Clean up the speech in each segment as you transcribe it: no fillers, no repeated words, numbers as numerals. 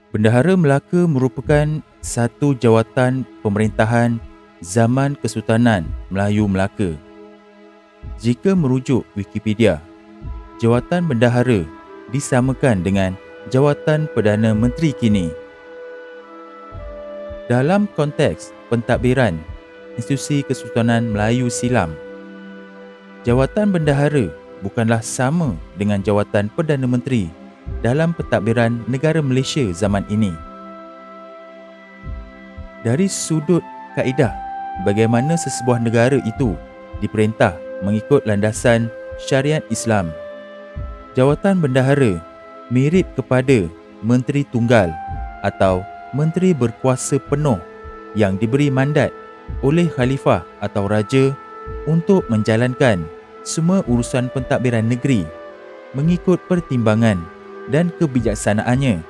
Bendahara Melaka merupakan satu jawatan pemerintahan zaman Kesultanan Melayu Melaka. Jika merujuk Wikipedia, jawatan bendahara disamakan dengan jawatan Perdana Menteri kini. Dalam konteks pentadbiran institusi Kesultanan Melayu silam, jawatan bendahara bukanlah sama dengan jawatan Perdana Menteri dalam pentadbiran negara Malaysia zaman ini. Dari sudut kaedah bagaimana sesebuah negara itu diperintah mengikut landasan syariat Islam, jawatan bendahara mirip kepada Menteri Tunggal atau Menteri berkuasa penuh yang diberi mandat oleh Khalifah atau Raja untuk menjalankan semua urusan pentadbiran negeri mengikut pertimbangan dan kebijaksanaannya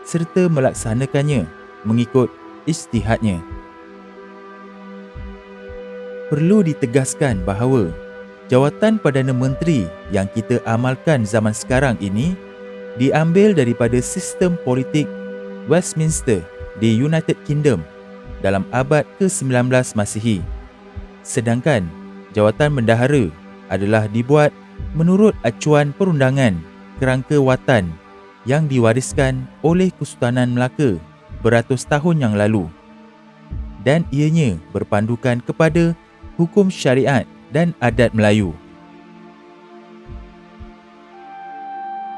serta melaksanakannya mengikut ijtihadnya. Perlu ditegaskan bahawa jawatan Perdana Menteri yang kita amalkan zaman sekarang ini diambil daripada sistem politik Westminster di United Kingdom dalam abad ke-19 Masihi. Sedangkan jawatan bendahara adalah dibuat menurut acuan perundangan kerangka watan yang diwariskan oleh Kesultanan Melaka beratus tahun yang lalu, dan ianya berpandukan kepada hukum syariat dan adat Melayu.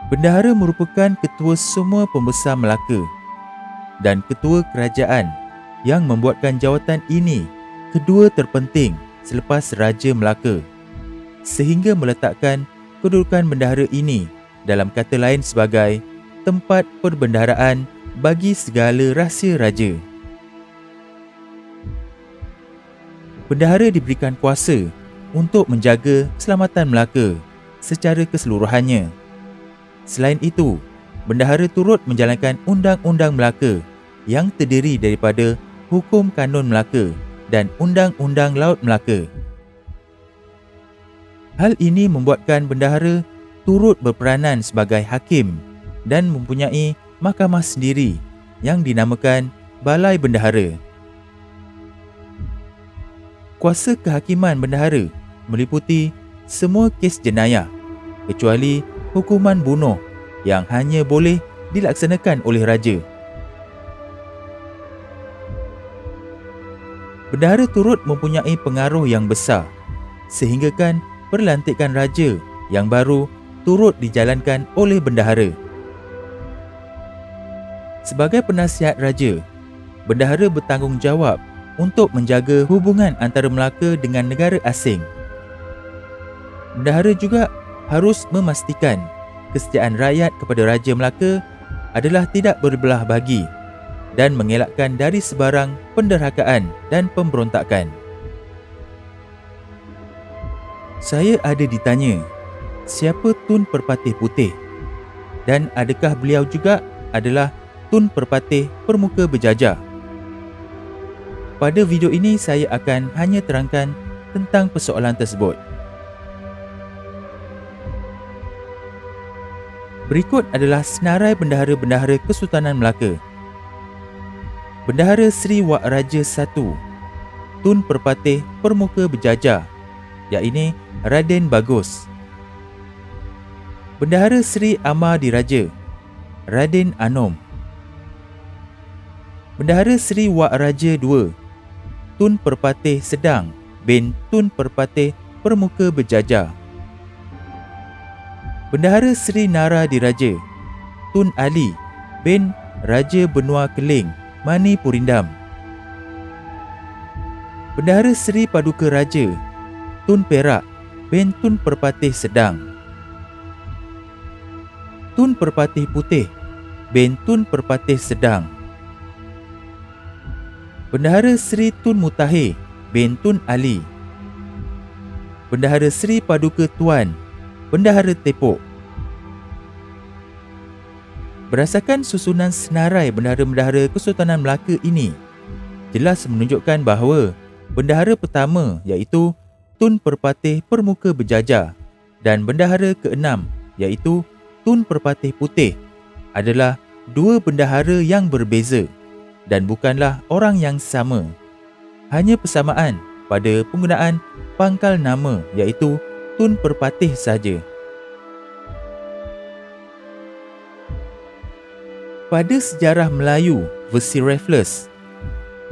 Bendahara merupakan ketua semua pembesar Melaka dan ketua kerajaan yang membuatkan jawatan ini kedua terpenting selepas Raja Melaka, sehingga meletakkan kedudukan bendahara ini dalam kata lain sebagai tempat perbendaharaan bagi segala rahsia raja. Bendahara diberikan kuasa untuk menjaga keselamatan Melaka secara keseluruhannya. Selain itu, bendahara turut menjalankan undang-undang Melaka yang terdiri daripada Hukum Kanun Melaka dan Undang-Undang Laut Melaka. Hal ini membuatkan bendahara turut berperanan sebagai hakim dan mempunyai mahkamah sendiri yang dinamakan Balai Bendahara. Kuasa kehakiman bendahara meliputi semua kes jenayah kecuali hukuman bunuh yang hanya boleh dilaksanakan oleh raja. Bendahara turut mempunyai pengaruh yang besar sehinggakan perlantikan raja yang baru turut dijalankan oleh bendahara. Sebagai penasihat raja, bendahara bertanggungjawab untuk menjaga hubungan antara Melaka dengan negara asing. Bendahara juga harus memastikan kesetiaan rakyat kepada Raja Melaka adalah tidak berbelah bagi dan mengelakkan dari sebarang penderhakaan dan pemberontakan. Saya ada ditanya, siapa Tun Perpatih Putih? Dan adakah beliau juga adalah Tun Perpatih Permuka Berjajah? Pada video ini saya akan hanya terangkan tentang persoalan tersebut. Berikut adalah senarai bendahara-bendahara Kesultanan Melaka. Bendahara Seri Wak Raja I, Tun Perpatih Permuka Berjajah, iaitu Raden Bagus. Bendahara Seri Amar Diraja, Raden Anom. Bendahara Seri Wak Raja II, Tun Perpatih Sedang bin Tun Perpatih Permuka Berjajah. Bendahara Seri Nara Diraja, Tun Ali bin Raja Benua Keling Mani Purindam. Bendahara Seri Paduka Raja, Tun Perak bin Tun Perpatih Sedang. Tun Perpatih Putih bin Tun Perpatih Sedang. Bendahara Seri Tun Mutahir bin Tun Ali. Bendahara Seri Paduka Tuan Bendahara Tepok. Berdasarkan susunan senarai bendahara-bendahara Kesultanan Melaka ini, jelas menunjukkan bahawa bendahara pertama iaitu Tun Perpatih Permuka Berjajah dan bendahara ke-6 iaitu Tun Perpatih Putih adalah dua bendahara yang berbeza dan bukanlah orang yang sama. Hanya persamaan pada penggunaan pangkal nama iaitu Tun Perpatih saja. Pada sejarah Melayu versi Raffles,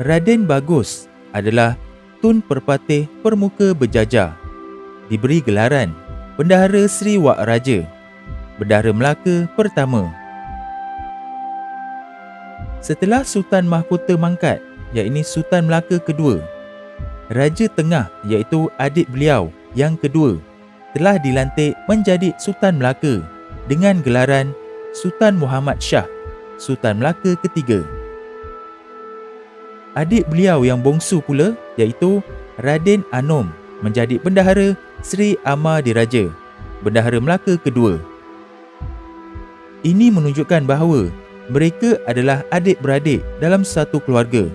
Raden Bagus adalah Tun Perpatih Permuka Berjajah, diberi gelaran Bendahara Seri Wak Raja, Bendahara Melaka pertama. Setelah Sultan Mahkota mangkat, iaitu Sultan Melaka kedua, Raja Tengah iaitu adik beliau yang kedua telah dilantik menjadi Sultan Melaka dengan gelaran Sultan Muhammad Shah, Sultan Melaka ketiga. Adik beliau yang bongsu pula iaitu Raden Anom menjadi Bendahara Seri Amar Diraja, Bendahara Melaka kedua. Ini menunjukkan bahawa mereka adalah adik-beradik dalam satu keluarga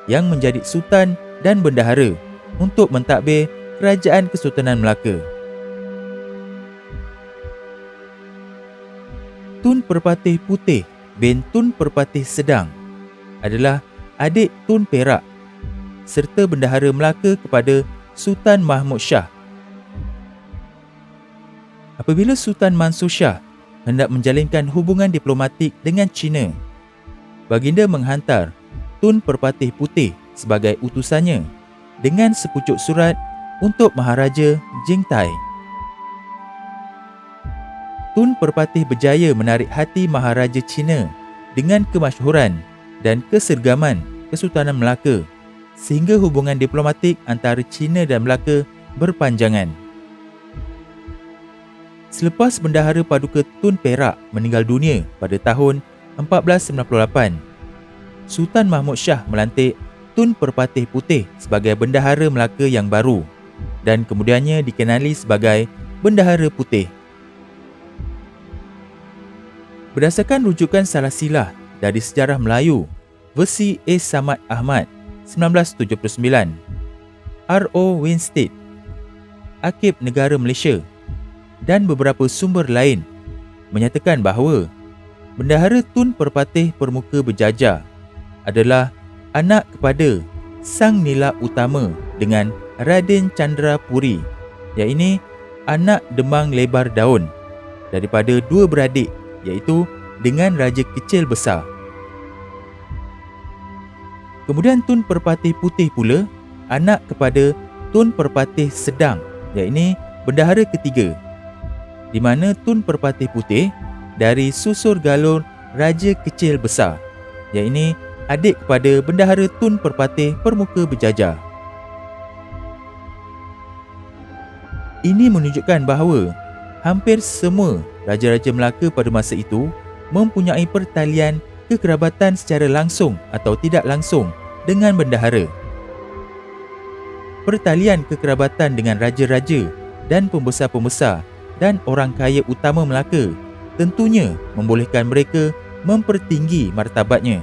yang menjadi sultan dan bendahara untuk mentadbir Kerajaan Kesultanan Melaka. Tun Perpatih Putih bin Tun Perpatih Sedang adalah adik Tun Perak serta bendahara Melaka kepada Sultan Mahmud Shah. Apabila Sultan Mansur Shah hendak menjalinkan hubungan diplomatik dengan China, baginda menghantar Tun Perpatih Putih sebagai utusannya dengan sepucuk surat untuk Maharaja Jingtai. Tun Perpatih berjaya menarik hati Maharaja China dengan kemasyhuran dan kesergaman Kesultanan Melaka sehingga hubungan diplomatik antara China dan Melaka berpanjangan. Selepas Bendahara Paduka Tun Perak meninggal dunia pada tahun 1498, Sultan Mahmud Shah melantik Tun Perpatih Putih sebagai Bendahara Melaka yang baru dan kemudiannya dikenali sebagai Bendahara Putih. Berdasarkan rujukan salah silah dari Sejarah Melayu versi A. Samad Ahmad 1979, R.O. Winstead, Arkib Negara Malaysia dan beberapa sumber lain menyatakan bahawa Bendahara Tun Perpatih Permuka Berjajah adalah anak kepada Sang Nila Utama dengan Raden Chandra Puri, iaitu anak Demang Lebar Daun daripada dua beradik iaitu dengan Raja Kecil Besar. Kemudian Tun Perpatih Putih pula anak kepada Tun Perpatih Sedang, iaitu bendahara ketiga, di mana Tun Perpatih Putih dari susur galur Raja Kecil Besar, iaitu adik kepada Bendahara Tun Perpatih Permuka Berjajah. Ini menunjukkan bahawa hampir semua raja-raja Melaka pada masa itu mempunyai pertalian kekerabatan secara langsung atau tidak langsung dengan bendahara. Pertalian kekerabatan dengan raja-raja dan pembesar-pembesar dan orang kaya utama Melaka tentunya membolehkan mereka mempertinggi martabatnya.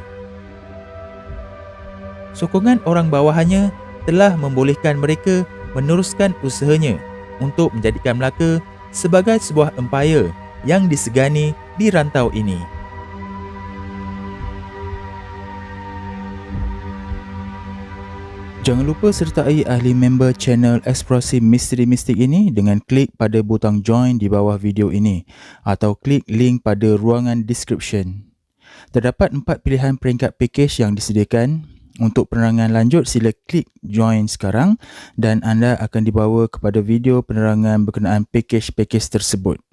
Sokongan orang bawahannya telah membolehkan mereka meneruskan usahanya untuk menjadikan Melaka sebagai sebuah empayar yang disegani di rantau ini. Jangan lupa sertai ahli member channel Eksplorasi Misteri Mistik ini dengan klik pada butang join di bawah video ini atau klik link pada ruangan description. Terdapat 4 pilihan peringkat package yang disediakan. Untuk penerangan lanjut sila klik join sekarang dan anda akan dibawa kepada video penerangan berkenaan package-package tersebut.